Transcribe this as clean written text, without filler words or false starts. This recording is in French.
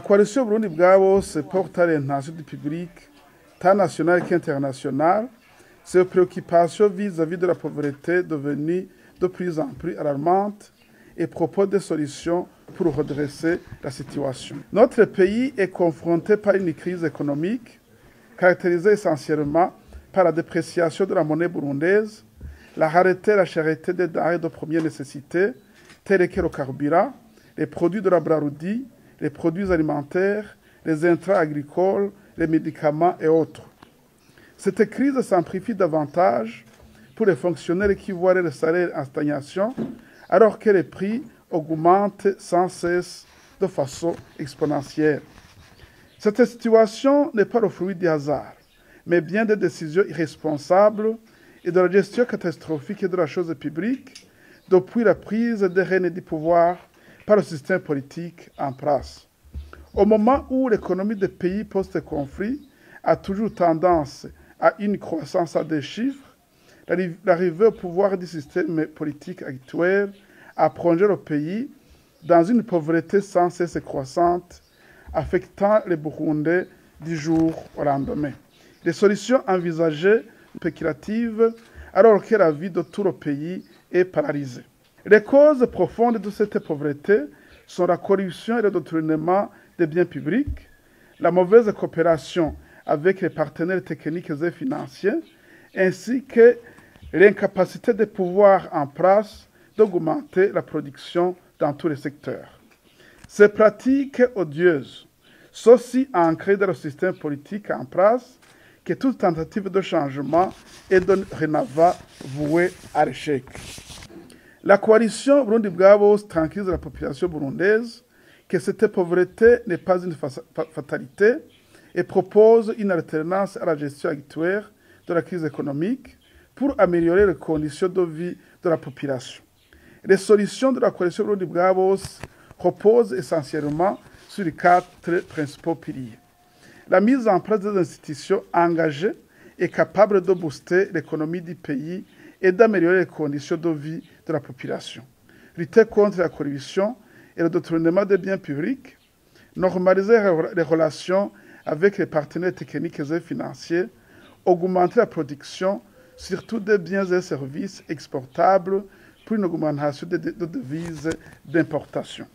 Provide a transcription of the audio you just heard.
coalition Burundi bwa bose porte à l'orientation du public, tant national qu'international, ses préoccupations vis-à-vis de la pauvreté devenue de plus en plus alarmante et propose des solutions pour redresser la situation. Notre pays est confronté par une crise économique caractérisée essentiellement par la dépréciation de la monnaie burundaise, la rareté et la cherté des denrées de première nécessité, telles que le carburant, les produits de la Brarudi, les produits alimentaires, les intrants agricoles, les médicaments et autres. Cette crise s'amplifie davantage pour les fonctionnaires qui voient les salaires en stagnation, alors que les prix augmentent sans cesse de façon exponentielle. Cette situation n'est pas le fruit du hasard, mais bien des décisions irresponsables et de la gestion catastrophique de la chose publique depuis la prise des rênes du pouvoir par le système politique en place. Au moment où l'économie des pays post-conflit a toujours tendance à une croissance à des chiffres, l'arrivée au pouvoir du système politique actuel a plongé le pays dans une pauvreté sans cesse croissante, affectant les Burundais du jour au lendemain. Les solutions envisagées spéculatives alors que la vie de tout le pays est paralysée. Les causes profondes de cette pauvreté sont la corruption et le détournement des biens publics, la mauvaise coopération avec les partenaires techniques et financiers, ainsi que l'incapacité des pouvoirs en place d'augmenter la production dans tous les secteurs. Ces pratiques odieuses sont si ancrées dans le système politique en place que toute tentative de changement est dorénavant vouée à l'échec. La coalition Burundi bwa bose tranquillise la population burundaise que cette pauvreté n'est pas une fatalité et propose une alternance à la gestion actuelle de la crise économique pour améliorer les conditions de vie de la population. Les solutions de la coalition Burundi bwa bose reposent essentiellement sur les 4 principaux piliers. La mise en place des institutions engagées et capables de booster l'économie du pays et d'améliorer les conditions de vie de la population. Lutter contre la corruption et le détournement des biens publics, normaliser les relations avec les partenaires techniques et financiers, augmenter la production, surtout des biens et services exportables pour une augmentation de devises d'importation.